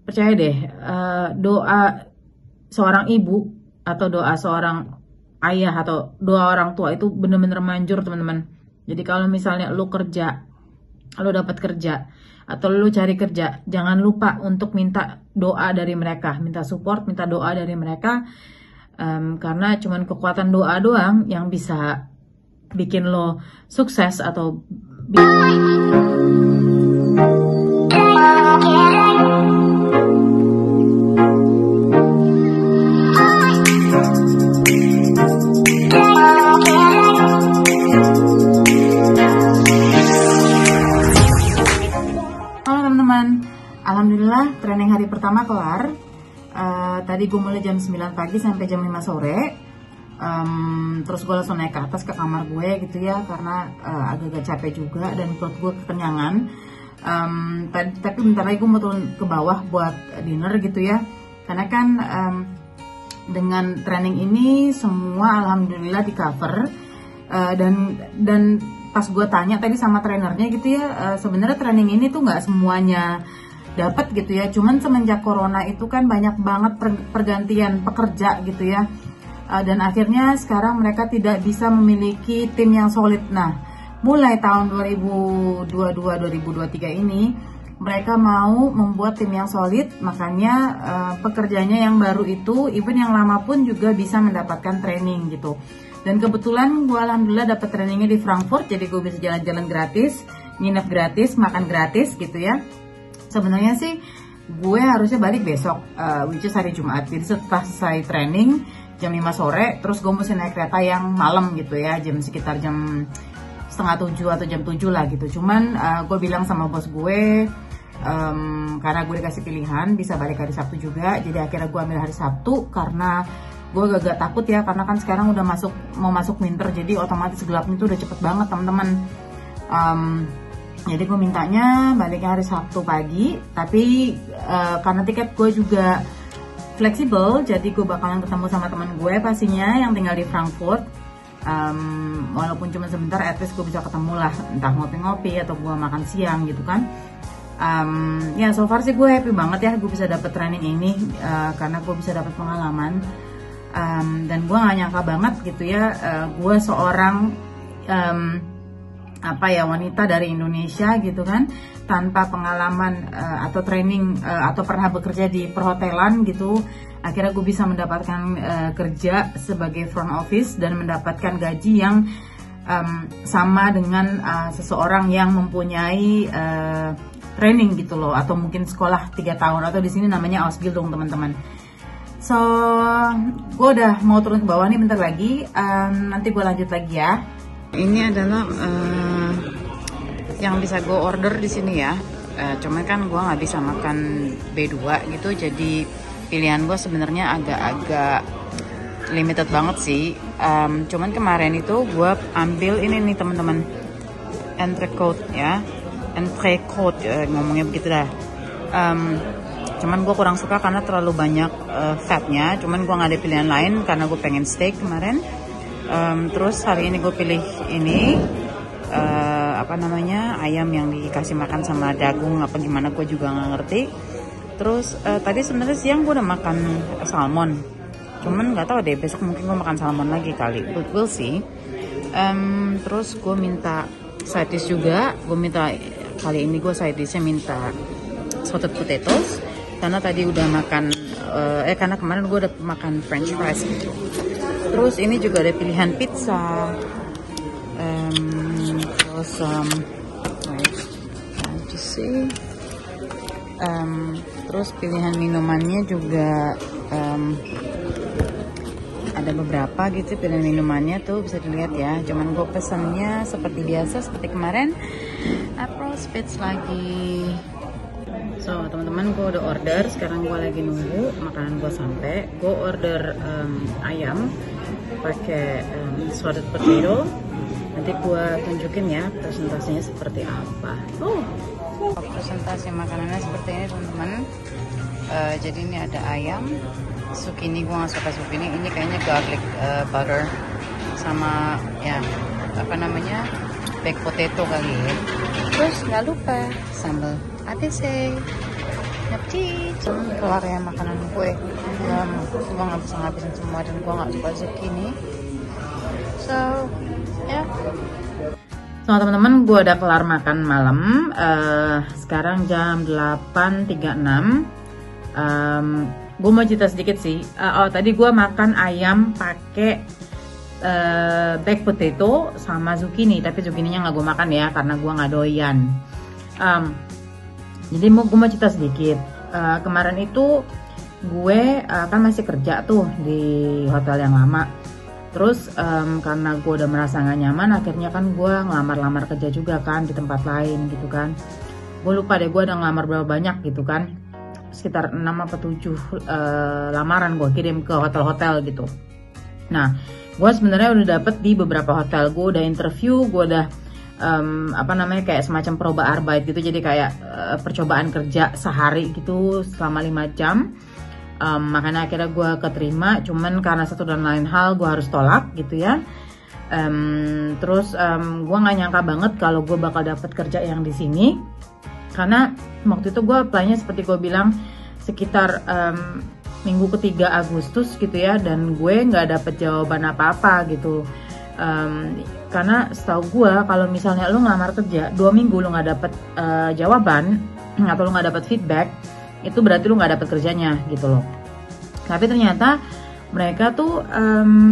percaya deh, doa seorang ibu atau doa seorang ayah atau doa orang tua itu bener-bener manjur teman-teman. Jadi kalau misalnya lu kerja, lu dapat kerja atau lu cari kerja, jangan lupa untuk minta doa dari mereka, minta support, minta doa dari mereka. Karena cuman kekuatan doa doang yang bisa bikin lo sukses atau alhamdulillah training hari pertama kelar. Tadi gue mulai jam 9 pagi sampai jam 5 sore. Terus gue langsung naik ke atas ke kamar gue gitu ya, karena agak-agak capek juga dan perut gue kekenyangan. Tapi bentar lagi gue mau turun ke bawah buat dinner gitu ya, karena kan dengan training ini semua alhamdulillah di cover. Dan pas gue tanya tadi sama trainernya gitu ya, sebenarnya training ini tuh nggak semuanya dapat gitu ya, cuman semenjak corona itu kan banyak banget pergantian pekerja gitu ya, dan akhirnya sekarang mereka tidak bisa memiliki tim yang solid. Nah, mulai tahun 2022-2023 ini mereka mau membuat tim yang solid, makanya pekerjanya yang baru itu, even yang lama pun juga bisa mendapatkan training gitu. Dan kebetulan gue alhamdulillah dapat trainingnya di Frankfurt, jadi gue bisa jalan-jalan gratis, nginep gratis, makan gratis gitu ya. Sebenarnya sih gue harusnya balik besok, which is hari Jumat. Jadi setelah selesai training jam 5 sore, terus gue mesti naik kereta yang malam gitu ya, sekitar jam setengah 7 atau jam 7 lah gitu. Cuman gue bilang sama bos gue, karena gue dikasih pilihan bisa balik hari Sabtu juga, jadi akhirnya gue ambil hari Sabtu karena gue agak takut ya, karena kan sekarang udah mau masuk winter, jadi otomatis gelapnya itu udah cepet banget teman-teman. Jadi gue mintanya baliknya hari Sabtu pagi, tapi karena tiket gue juga fleksibel, jadi gue bakalan ketemu sama teman gue pastinya yang tinggal di Frankfurt. Walaupun cuma sebentar, at least gue bisa ketemu lah, entah ngopi-ngopi atau gue makan siang gitu kan. Ya so far sih gue happy banget ya, gue bisa dapet training ini, karena gue bisa dapet pengalaman. Dan gue gak nyangka banget gitu ya, gue seorang wanita dari Indonesia gitu kan, tanpa pengalaman atau training atau pernah bekerja di perhotelan gitu, akhirnya gue bisa mendapatkan kerja sebagai front office dan mendapatkan gaji yang sama dengan seseorang yang mempunyai training gitu loh, atau mungkin sekolah 3 tahun, atau di sini namanya Ausbildung teman-teman. So gue udah mau turun ke bawah nih bentar lagi, nanti gue lanjut lagi ya. Ini adalah yang bisa gue order di sini ya. Cuman kan gue nggak bisa makan B2 gitu, jadi pilihan gue sebenarnya agak-agak limited banget sih. Cuman kemarin itu gue ambil ini nih teman-teman, entrecote ya, entrecote ngomongnya begitu dah. Cuman gue kurang suka karena terlalu banyak fatnya. Cuman gue nggak ada pilihan lain karena gue pengen steak kemarin. Terus hari ini gue pilih ini ayam yang dikasih makan sama dagung apa gimana, gue juga nggak ngerti. Terus tadi sebenarnya siang gue udah makan salmon, cuman nggak tahu deh, besok mungkin gue makan salmon lagi kali, but we'll see. Terus gue minta side dish juga, kali ini gue side dishnya minta salted potatoes karena tadi udah makan karena kemarin gue udah makan french fries gitu. Terus ini juga ada pilihan pizza, terus pilihan minumannya juga ada beberapa gitu, pilihan minumannya tuh bisa dilihat ya. Cuman gue pesannya seperti biasa, seperti kemarin, Aperol Spritz lagi. So teman-teman, gue udah order, sekarang gue lagi nunggu makanan gue sampai. Gue order ayam pakai shredded potato. Nanti gue tunjukin ya presentasinya seperti apa. Presentasi makanannya seperti ini teman-teman. Jadi ini ada ayam, zucchini, gue gak suka zucchini, ini kayaknya garlic butter sama ya baked potato kali ya. Terus nggak lupa sambal ABC. Napkin. Kelar ya makanan gue nggak bisa ngabisin semua dan gue nggak suka zucchini, so ya. So teman-teman, gue udah kelar makan malam. Sekarang jam 8.36. Gue mau cerita sedikit sih. Tadi gue makan ayam pakai baked potato sama zucchini, tapi zucchininya nggak gue makan ya karena gue nggak doyan. Jadi gue mau cerita sedikit. Kemarin itu gue kan masih kerja tuh di hotel yang lama. Terus karena gue udah merasa gak nyaman, akhirnya kan gue ngelamar-lamar kerja juga kan di tempat lain gitu kan. Gue lupa deh gue udah ngelamar berapa banyak gitu kan. Sekitar 6 apa 7 lamaran gue kirim ke hotel-hotel gitu. Nah, gue sebenarnya udah dapet di beberapa hotel. Gue udah interview, gue udah kayak semacam proba arbeit gitu, jadi kayak percobaan kerja sehari gitu selama 5 jam. Makanya akhirnya gue keterima, cuman karena satu dan lain hal gue harus tolak gitu ya. Terus gue nggak nyangka banget kalau gue bakal dapet kerja yang di sini, karena waktu itu gue apply-nya seperti gue bilang sekitar minggu ketiga Agustus gitu ya, dan gue nggak dapet jawaban apa-apa gitu. Karena setahu gue kalau misalnya lu ngelamar kerja 2 minggu lu nggak dapet jawaban atau lu nggak dapet feedback, itu berarti lu nggak dapet kerjanya gitu loh. Tapi ternyata mereka tuh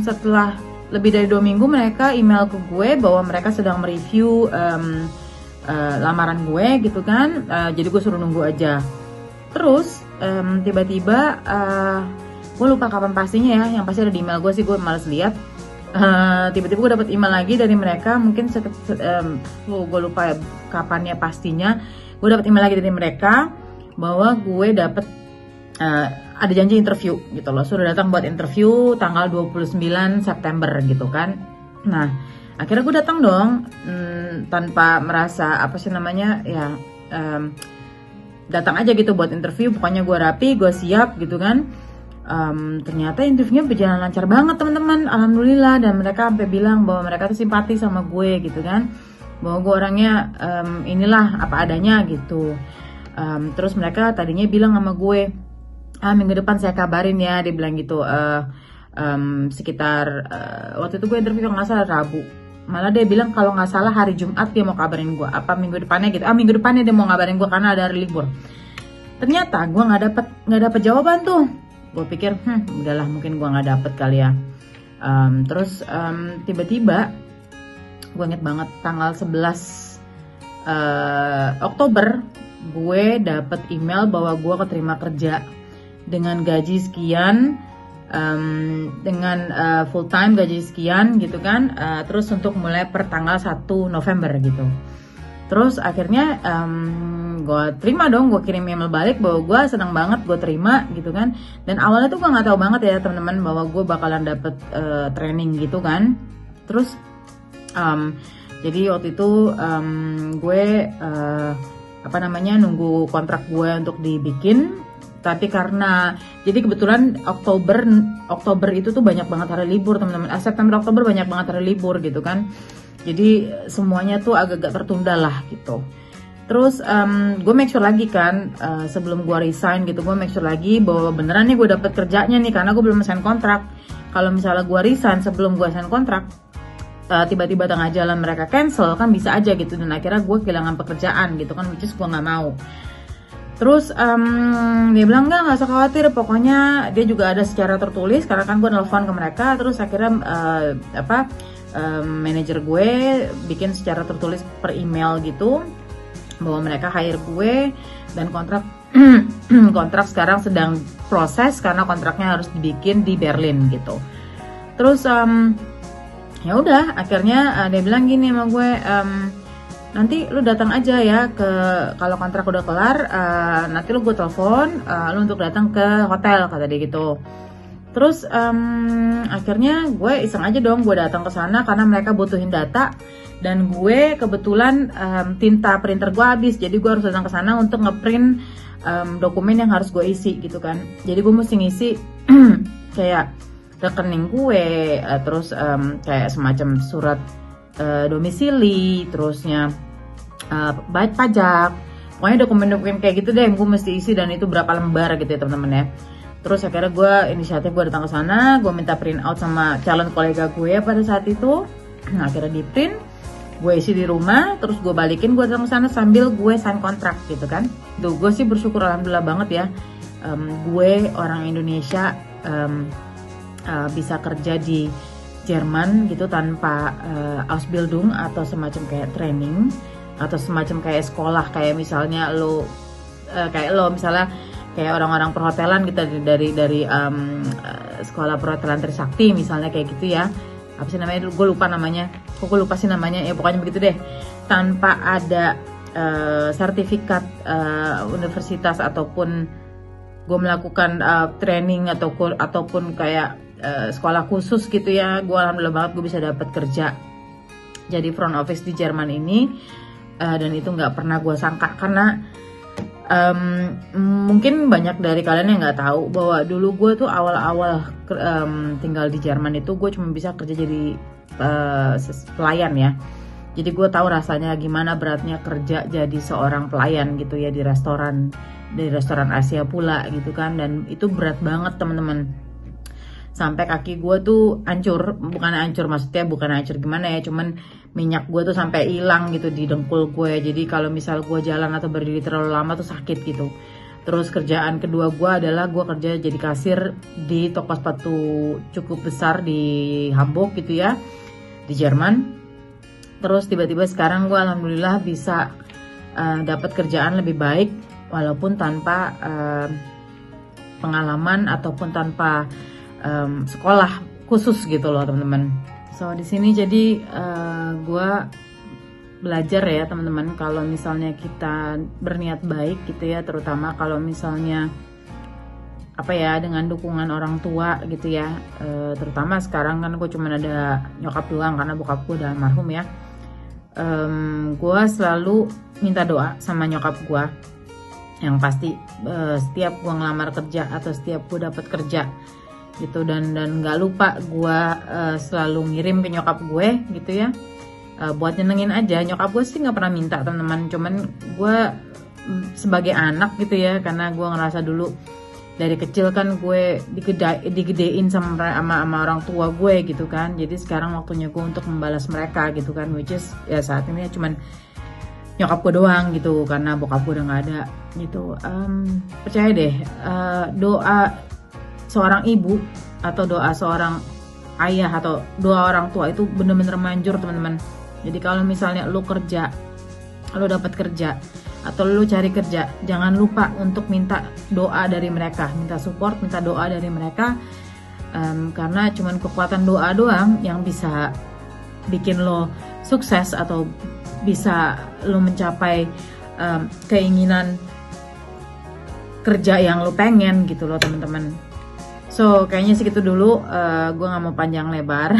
setelah lebih dari 2 minggu mereka email ke gue bahwa mereka sedang mereview lamaran gue gitu kan. Jadi gue suruh nunggu aja. Terus tiba-tiba gue lupa kapan pastinya ya, yang pasti ada di email gue sih, gue males lihat. Tiba-tiba gue dapet email lagi dari mereka, mungkin gue lupa ya kapannya pastinya. Gue dapet email lagi dari mereka bahwa gue dapet ada janji interview gitu loh, sudah datang buat interview tanggal 29 September gitu kan. Nah akhirnya gue datang dong, tanpa merasa datang aja gitu buat interview. Pokoknya gue rapi, gue siap gitu kan. Ternyata interviewnya berjalan lancar banget teman-teman, alhamdulillah. Dan mereka sampai bilang bahwa mereka tuh simpati sama gue gitu kan, bahwa gue orangnya inilah apa adanya gitu. Terus mereka tadinya bilang sama gue, minggu depan saya kabarin ya, dia bilang gitu. Sekitar waktu itu gue interview kalau nggak salah Rabu, malah dia bilang kalau nggak salah hari Jumat dia mau kabarin gue, apa minggu depannya gitu. Minggu depannya dia mau ngabarin gue karena ada hari libur. Ternyata gue nggak dapet jawaban tuh. Gue pikir udahlah mungkin gue nggak dapet kali ya. Terus tiba-tiba gue inget banget tanggal 11 Oktober gue dapet email bahwa gue keterima kerja dengan gaji sekian, dengan full time gaji sekian gitu kan. Terus untuk mulai per tanggal 1 November gitu. Terus akhirnya gue terima dong, gue kirim email balik bahwa gue senang banget gue terima gitu kan. Dan awalnya tuh gue nggak tahu banget ya teman-teman bahwa gue bakalan dapet training gitu kan. Terus jadi waktu itu gue nunggu kontrak gue untuk dibikin. Tapi karena jadi kebetulan Oktober itu tuh banyak banget hari libur teman-teman. September Oktober banyak banget hari libur gitu kan. Jadi semuanya tuh agak-agak tertunda lah gitu. Terus gue make sure lagi kan, sebelum gue resign gitu, gue make sure lagi bahwa beneran nih gue dapet kerjanya nih, karena gue belum sign kontrak. Kalau misalnya gue resign sebelum gue sign kontrak, tiba-tiba tengah jalan mereka cancel kan bisa aja gitu, dan akhirnya gue kehilangan pekerjaan gitu kan, which is gue nggak mau. Terus dia bilang nggak usah khawatir, pokoknya dia juga ada secara tertulis, karena kan gue nelfon ke mereka. Terus akhirnya manajer gue bikin secara tertulis per email gitu bahwa mereka hire gue, dan kontrak sekarang sedang proses karena kontraknya harus dibikin di Berlin gitu. Terus ya udah akhirnya dia bilang gini sama gue, nanti lu datang aja ya kalau kontrak udah kelar, nanti lu gue telepon lu untuk datang ke hotel, kata dia gitu. Terus akhirnya gue iseng aja dong, gue datang ke sana karena mereka butuhin data, dan gue kebetulan tinta printer gue habis, jadi gue harus datang ke sana untuk ngeprint dokumen yang harus gue isi gitu kan. Jadi gue mesti ngisi kayak rekening gue, terus kayak semacam surat domisili, terusnya pajak, Pokoknya dokumen-dokumen kayak gitu deh yang gue mesti isi, dan itu berapa lembar gitu ya teman-teman ya. Terus akhirnya gue inisiatif, gue datang ke sana, gue minta print out sama calon kolega gue pada saat itu. Nah, akhirnya di print, gue isi di rumah, terus gue balikin, gue datang ke sana sambil gue sign kontrak gitu kan. Tuh gue sih bersyukur alhamdulillah banget ya. Gue orang Indonesia bisa kerja di Jerman gitu tanpa Ausbildung atau semacam kayak training atau semacam kayak sekolah, kayak misalnya lo misalnya kayak orang-orang perhotelan gitu dari sekolah perhotelan Trisakti misalnya kayak gitu ya. Apa sih namanya? Gue lupa namanya. Gue lupa sih namanya. Ya pokoknya begitu deh. Tanpa ada sertifikat universitas ataupun gue melakukan training ataupun kayak sekolah khusus gitu ya. Gue alhamdulillah banget gue bisa dapat kerja jadi front office di Jerman ini. Dan itu nggak pernah gue sangka, karena mungkin banyak dari kalian yang nggak tahu bahwa dulu gue tuh awal-awal tinggal di Jerman itu gue cuma bisa kerja jadi pelayan ya. Jadi gue tahu rasanya gimana beratnya kerja jadi seorang pelayan gitu ya di restoran Asia pula gitu kan, dan itu berat banget teman-teman. Sampai kaki gue tuh hancur, bukan hancur gimana ya, cuman minyak gue tuh sampai hilang gitu di dengkul gue. Jadi kalau misal gue jalan atau berdiri terlalu lama tuh sakit gitu. Terus kerjaan kedua gue adalah gue kerja jadi kasir di toko sepatu cukup besar di Hamburg gitu ya, di Jerman. Terus tiba-tiba sekarang gue alhamdulillah bisa dapat kerjaan lebih baik walaupun tanpa pengalaman ataupun tanpa sekolah khusus gitu loh teman-teman. So di sini jadi gue belajar ya teman-teman, kalau misalnya kita berniat baik gitu ya, terutama kalau misalnya dengan dukungan orang tua gitu ya, terutama sekarang kan gue cuma ada nyokap doang karena bokap gue udah almarhum ya. Gue selalu minta doa sama nyokap gue yang pasti setiap gue ngelamar kerja atau setiap gue dapat kerja gitu, dan nggak lupa gue selalu ngirim ke nyokap gue gitu ya, buat nyenengin aja. Nyokap gue sih nggak pernah minta teman-teman, cuman gue sebagai anak gitu ya, karena gue ngerasa dulu dari kecil kan gue digedein sama orang tua gue gitu kan. Jadi sekarang waktunya gue untuk membalas mereka gitu kan, which is ya saat ini ya cuman nyokap gue doang gitu, karena bokap gue udah nggak ada gitu. Percaya deh, doa seorang ibu atau doa seorang ayah atau doa orang tua itu bener-bener manjur teman-teman. Jadi kalau misalnya lu dapat kerja atau lu cari kerja, jangan lupa untuk minta doa dari mereka, minta support, minta doa dari mereka, karena cuman kekuatan doa doang yang bisa bikin lo sukses atau bisa lo mencapai keinginan kerja yang lo pengen gitu loh teman-teman. So kayaknya segitu dulu, gue gak mau panjang lebar.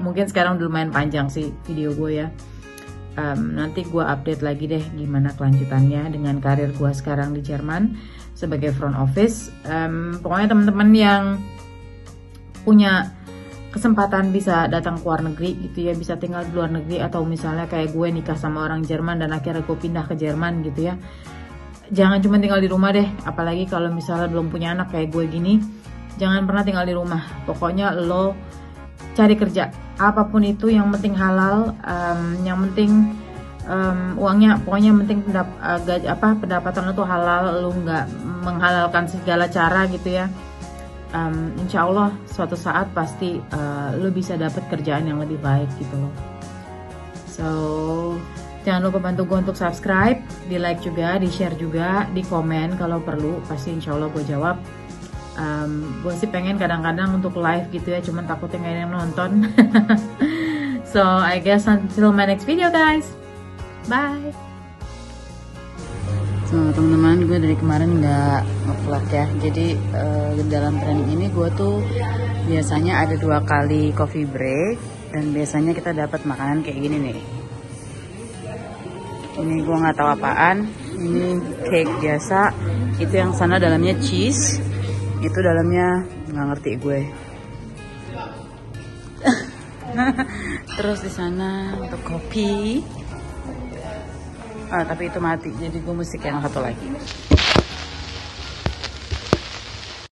Mungkin sekarang udah lumayan panjang sih video gue ya. Nanti gue update lagi deh gimana kelanjutannya dengan karir gue sekarang di Jerman sebagai front office. Pokoknya teman-teman yang punya kesempatan bisa datang ke luar negeri gitu ya, bisa tinggal di luar negeri, atau misalnya kayak gue nikah sama orang Jerman dan akhirnya gue pindah ke Jerman gitu ya. Jangan cuma tinggal di rumah deh, apalagi kalau misalnya belum punya anak kayak gue gini. Jangan pernah tinggal di rumah. Pokoknya lo cari kerja, apapun itu, yang penting halal, yang penting uangnya, pokoknya yang penting pendapatan lo tuh halal, lo nggak menghalalkan segala cara gitu ya. Insya Allah suatu saat pasti lo bisa dapat kerjaan yang lebih baik gitu loh. So jangan lupa bantu gue untuk subscribe, di like juga, di share juga, di komen kalau perlu, pasti insya Allah gue jawab. Gue sih pengen kadang-kadang untuk live gitu ya, cuman takutnya gak ada yang nonton. So I guess until my next video guys, bye. So teman-teman, gue dari kemarin nggak nge-vlog ya, jadi dalam training ini gue tuh biasanya ada 2 kali coffee break, dan biasanya kita dapat makanan kayak gini nih. Ini gue nggak tahu apaan, ini cake biasa, itu yang sana dalamnya cheese, itu dalamnya nggak ngerti gue. Terus di sana untuk kopi, tapi itu mati, jadi gue mesti yang satu lagi.